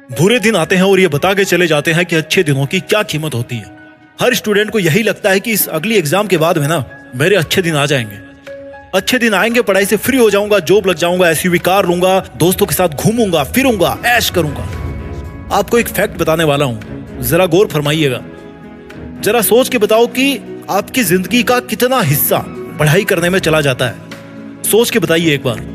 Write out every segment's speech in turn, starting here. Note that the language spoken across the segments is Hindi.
बुरे दिन आते हैं और ये बता के चले जाते हैं कि अच्छे दिनों की क्या कीमत होती है। हर स्टूडेंट को यही लगता है कि इस अगली एग्जाम के बाद में ना मेरे अच्छे दिन आ जाएंगे, अच्छे दिन आएंगे, पढ़ाई से फ्री हो जाऊंगा, जॉब लग जाऊंगा, एसयूवी कार लूंगा, दोस्तों के साथ घूमूंगा फिरूंगा, ऐश करूंगा। आपको एक फैक्ट बताने वाला हूं, जरा गौर फरमाइएगा। जरा सोच के बताओ कि आपकी जिंदगी का कितना हिस्सा पढ़ाई करने में चला जाता है। सोच के बताइए एक बार।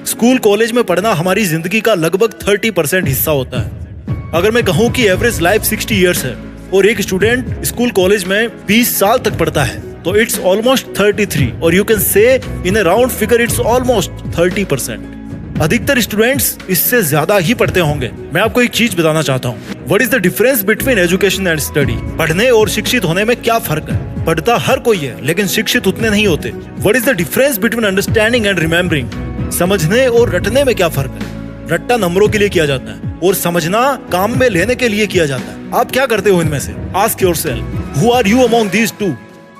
स्कूल कॉलेज में पढ़ना हमारी जिंदगी का लगभग 30% हिस्सा होता है। अगर मैं कहूं कि एवरेज लाइफ 60 इयर्स है और एक स्टूडेंट स्कूल कॉलेज में 20 साल तक पढ़ता है तो इट्स ऑलमोस्ट 33 और you can say in a round figure it's almost 30%। अधिकतर स्टूडेंट्स इससे ज्यादा ही पढ़ते होंगे। मैं आपको एक चीज बताना चाहता हूँ, what is the difference between education and study. पढ़ने और शिक्षित होने में क्या फर्क है? पढ़ता हर कोई है लेकिन शिक्षित उतने नहीं होते। What is the difference between understanding and remembering. समझने और रटने में क्या फर्क है? रट्टा नंबरों के लिए किया जाता है और समझना काम में लेने के लिए किया जाता है। आप क्या करते हो इनमें से? Ask yourself, who are you among these two?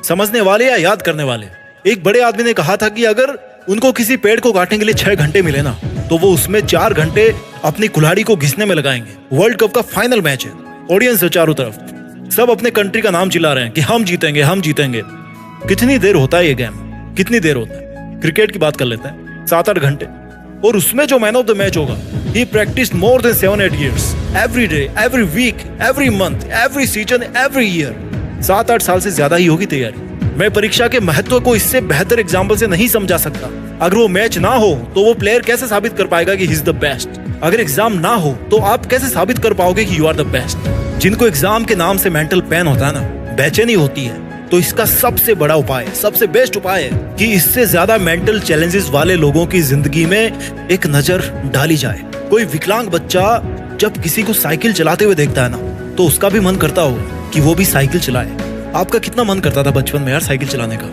समझने वाले या याद करने वाले? एक बड़े आदमी ने कहा था कि अगर उनको किसी पेड़ को काटने के लिए 6 घंटे मिले ना तो वो उसमें 4 घंटे अपनी कुल्हाड़ी को घिसने में लगाएंगे। वर्ल्ड कप का फाइनल मैच है, ऑडियंस है चारों तरफ, सब अपने कंट्री का नाम चिल्ला रहे हैं कि हम जीतेंगे हम जीतेंगे। कितनी देर होता है ये गेम? कितनी देर होता है? क्रिकेट की बात कर लेते हैं, 7-8 घंटे। और उसमें जो मैन ऑफ द मैच होगा, he practiced more than 7-8 years, every day, every week, every month, every season, every year। 7-8 साल से ज्यादा ही होगी तैयारी। मैं परीक्षा के महत्व को इससे बेहतर एग्जाम्पल से नहीं समझा सकता। अगर वो मैच ना हो तो वो प्लेयर कैसे साबित कर पाएगा कि ही इज द बेस्ट? अगर एग्जाम ना हो तो आप कैसे साबित कर पाओगे कि यू आर द बेस्ट? जिनको एग्जाम के नाम से मेंटल पेन होता है ना, बेचैनी होती है, तो इसका सबसे बड़ा उपाय, सबसे बेस्ट उपाय है कि इससे ज्यादा मेंटल चैलेंजेस वाले लोगों की जिंदगी में एक नजर डाली जाए। कोई विकलांग बच्चा जब किसी को साइकिल चलाते हुए देखता है ना तो उसका भी मन करता होगा कि वो भी साइकिल चलाए। आपका कितना मन करता था बचपन में यार साइकिल चलाने का?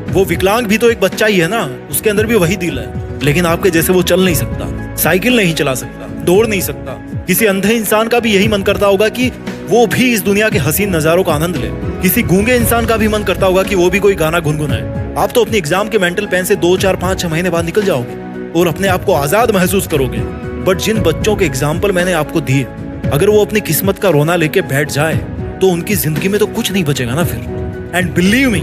वो विकलांग भी तो एक बच्चा ही है ना, उसके अंदर भी वही दिल है, लेकिन आपके जैसे वो चल नहीं सकता, साइकिल नहीं चला सकता, दौड़ नहीं सकता। किसी अंधे इंसान का भी यही मन करता होगा कि वो भी इस दुनिया के हसीन नजारों का आनंद ले। किसी गूंगे इंसान का भी मन करता होगा कि वो भी कोई गाना गुनगुनाए। आप तो अपनी एग्जाम के मेंटल पेन से 2, 4, 5, 6 महीने बाद निकल जाओगे और अपने आप को आजाद महसूस करोगे। बट जिन बच्चों के एग्जाम्पल मैंने आपको दिए, अगर वो अपनी किस्मत का रोना लेके बैठ जाए तो उनकी जिंदगी में तो कुछ नहीं बचेगा ना फिर। एंड बिलीव मी,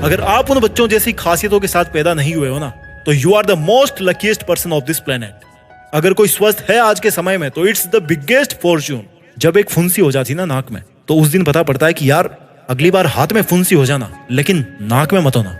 अगर आप उन बच्चों जैसी खासियतों के साथ पैदा नहीं हुए हो ना तो you are the most luckiest person of this planet. अगर कोई स्वस्थ है आज के समय में तो इट्स द बिगेस्ट फॉर्च्यून। जब एक फुंसी हो जाती ना नाक में तो उस दिन पता पड़ता है कि यार अगली बार हाथ में फुंसी हो जाना लेकिन नाक में मत होना,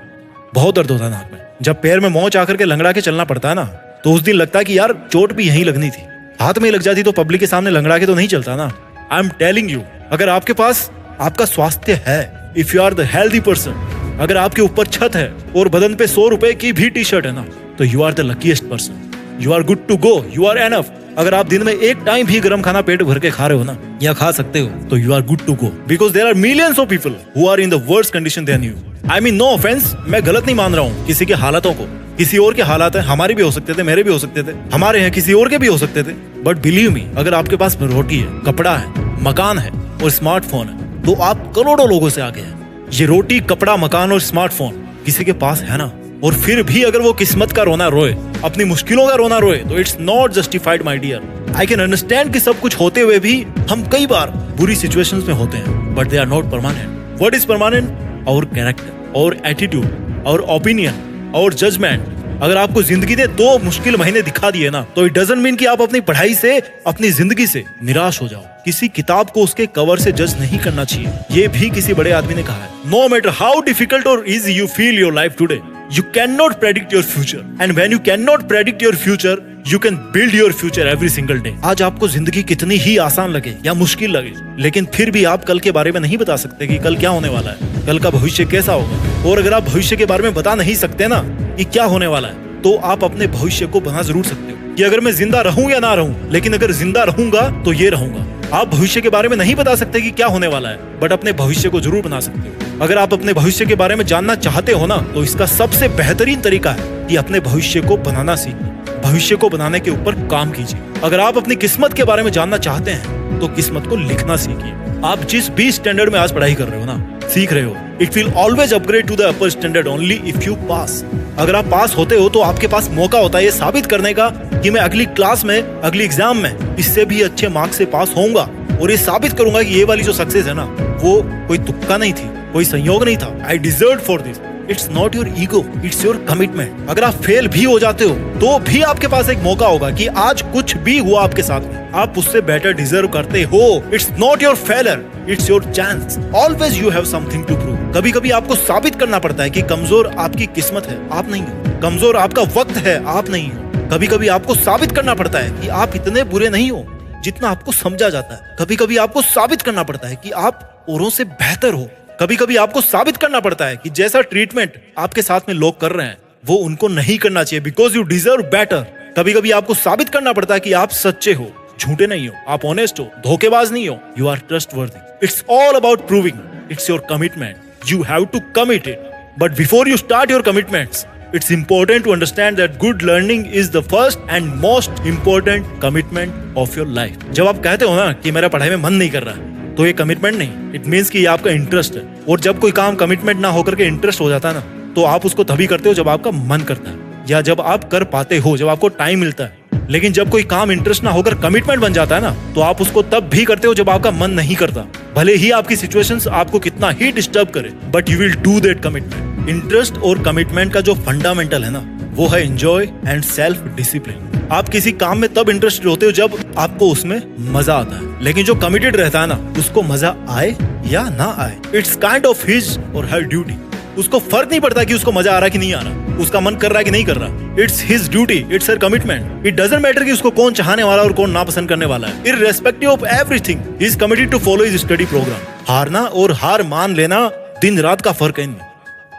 बहुत दर्द होता है नाक में। जब पैर में मोच आकर के लंगड़ा के चलना पड़ता है ना तो उस दिन लगता है कि यार चोट भी यहीं लगनी थी, हाथ में लग जाती तो पब्लिक के सामने लंगड़ा के तो नहीं चलता ना। आई एम टेलिंग यू, अगर आपके पास आपका स्वास्थ्य है, if you are the healthy person, अगर आपके ऊपर छत है और बदन पे 100 रुपए की भी टी शर्ट है ना तो you are the luckiest person. You are good to go, you are enough. अगर आप दिन में एक टाइम भी गर्म खाना पेट भर के खा रहे हो ना या खा सकते हो तो you are good to go, because there are millions of people who are in the worst condition than you. I mean no offence, मैं गलत नहीं मान रहा हूँ किसी के हालातों को। किसी और के हालात है, हमारे भी हो सकते थे, मेरे भी हो सकते थे, हमारे हैं, किसी और के भी हो सकते थे। बट बिलीव मी, अगर आपके पास रोटी है, कपड़ा है, मकान है और स्मार्टफोन है तो आप करोड़ों लोगों से आगे हैं। ये रोटी, कपड़ा, मकान और स्मार्टफोन किसी के पास है ना, और फिर भी अगर वो किस्मत का रोना रोए, अपनी मुश्किलों का रोना रोए तो it's not justified my dear. I can understand कि सब कुछ होते हुए भी हम कई बार बुरी सिचुएशंस में होते हैं, but they are not permanent. What is permanent? Our character, our attitude, our opinion, our judgement. अगर आपको जिंदगी ने 2 मुश्किल महीने दिखा दिए ना तो इट डजंट मीन कि आप अपनी पढ़ाई से, अपनी जिंदगी से निराश हो जाओ। किसी किताब को उसके कवर से जज नहीं करना चाहिए, ये भी किसी बड़े आदमी ने कहा है। नो मैटर हाउ डिफिकल्ट और easy you feel your life today, you cannot predict your future, and when you cannot predict your future you can build your future every single day। आज आपको जिंदगी कितनी ही आसान लगे या मुश्किल लगे, लेकिन फिर भी आप कल के बारे में नहीं बता सकते कि कल क्या होने वाला है, कल का भविष्य कैसा होगा। और अगर आप भविष्य के बारे में बता नहीं सकते ना कि क्या होने वाला है तो आप अपने भविष्य को बना जरूर सकते हो कि अगर मैं जिंदा रहूं या ना रहूं, लेकिन अगर जिंदा रहूंगा तो ये रहूंगा। आप भविष्य के बारे में नहीं बता सकते कि क्या होने वाला है, बट अपने भविष्य को जरूर बना सकते हो। अगर आप अपने भविष्य के बारे में जानना चाहते हो ना तो इसका सबसे बेहतरीन तरीका है कि अपने भविष्य को बनाना सीखिए, भविष्य को बनाने के ऊपर काम कीजिए। अगर आप अपनी किस्मत के बारे में जानना चाहते हैं तो किस्मत को लिखना सीखिए। आप जिस भी स्टैंडर्ड में आज पढ़ाई कर रहे हो ना, सीख रहे हो, it will always upgrade to the upper standard only if you pass. अगर आप पास होते हो तो आपके पास मौका होता है ये साबित करने का कि मैं अगली क्लास में, अगली एग्जाम में इससे भी अच्छे मार्क्स से पास होऊंगा और ये साबित करूंगा कि ये वाली जो सक्सेस है ना, वो कोई तुक्का नहीं थी, कोई संयोग नहीं था। I deserve for this. It's not your ego, it's your commitment. अगर आप फेल भी हो जाते हो तो भी आपके पास एक मौका होगा कि आज कुछ भी हुआ आपके साथ में, आप उससे बेटर डिजर्व करते हो। It's not your failure, it's your chance. Always you have something to prove. कभी कभी आपको साबित करना पड़ता है कि कमजोर आपकी किस्मत है, आप नहीं हो। कमजोर आपका वक्त है, आप नहीं हो। कभी कभी आपको साबित करना पड़ता है कि आप इतने बुरे नहीं हो जितना आपको समझा जाता है। कभी कभी आपको साबित करना पड़ता है कि आप औरों से बेहतर हो। कभी कभी आपको साबित करना पड़ता है कि जैसा ट्रीटमेंट आपके साथ में लोग कर रहे हैं वो उनको नहीं करना चाहिए, बिकॉज यू डिजर्व बेटर। कभी कभी आपको साबित करना पड़ता है कि आप सच्चे हो, झूठे नहीं हो, आप ऑनेस्ट हो, धोखेबाज नहीं हो, you are trustworthy. It's all about proving, it's your commitment. You have to commit it, but before you start your commitments, it's important to understand that good learning is the first and most important commitment of your life. जब आप कहते हो ना कि मेरा पढ़ाई में मन नहीं कर रहा है, तो ये कमिटमेंट नहीं, इट मीन्स कि ये आपका इंटरेस्ट है। और जब कोई काम कमिटमेंट ना होकर के इंटरेस्ट हो जाता है ना, तो आप उसको तभी करते हो जब आपका मन करता है या जब आप कर पाते हो, जब आपको टाइम मिलता है। लेकिन जब कोई काम इंटरेस्ट ना होकर कमिटमेंट बन जाता है ना, तो आप उसको तब भी करते हो जब आपका मन नहीं करता, भले ही आपकी सिचुएशंस आपको कितना ही डिस्टर्ब करे, but you will do that commitment. Interest और कमिटमेंट का जो फंडामेंटल है ना, वो है एंजॉय एंड सेल्फ डिसिप्लिन। आप किसी काम में तब इंटरेस्टेड होते हो जब आपको उसमें मजा आता है, लेकिन जो कमिटेड रहता है ना, उसको मजा आए या ना आए, इट्स काइंड ऑफ हिज और हर ड्यूटी। उसको फर्क नहीं पड़ता कि उसको मजा आ रहा है कि नहीं आ रहा, उसका मन कर रहा है कि नहीं कर रहा। It's his duty, it's her commitment. It doesn't matter कि उसको कौन चाहने वाला और कौन नापसंद करने वाला है। Irrespective of everything, he is committed to follow his study program. हारना और हार मान लेना दिन रात का फर्क है इनमें।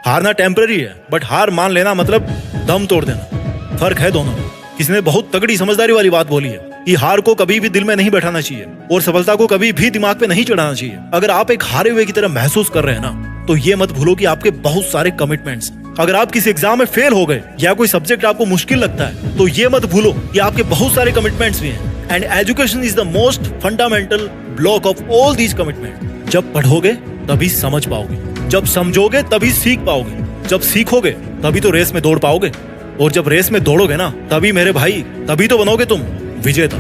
हारना टेम्पररी है, बट हार मान लेना मतलब दम तोड़ देना। फर्क है दोनों में। किसी ने बहुत तगड़ी समझदारी वाली बात बोली है कि हार को कभी भी दिल में नहीं बैठाना चाहिए और सफलता को कभी भी दिमाग पे नहीं चढ़ाना चाहिए। अगर आप एक हारे हुए की तरह महसूस कर रहे हैं ना, तो ये मत भूलो कि आपके बहुत सारे कमिटमेंट्स। अगर आप किसी एग्जाम में फेल हो गए या कोई सब्जेक्ट आपको मुश्किल लगता है, तो ये मत भूलो कि आपके बहुत सारे कमिटमेंट्स भी हैं। And education is the most fundamental block of all these commitment. जब पढ़ोगे तभी समझ पाओगे, जब समझोगे तभी सीख पाओगे, जब सीखोगे तभी तो रेस में दौड़ पाओगे, और जब रेस में दौड़ोगे ना, तभी मेरे भाई, तभी तो बनोगे तुम विजेता।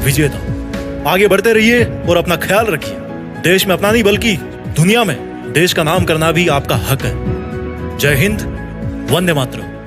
विजेता। आगे बढ़ते रहिए और अपना ख्याल रखिए। देश में अपना नहीं बल्कि दुनिया में देश का नाम करना भी आपका हक है। जय हिंद, वंदे मातरम।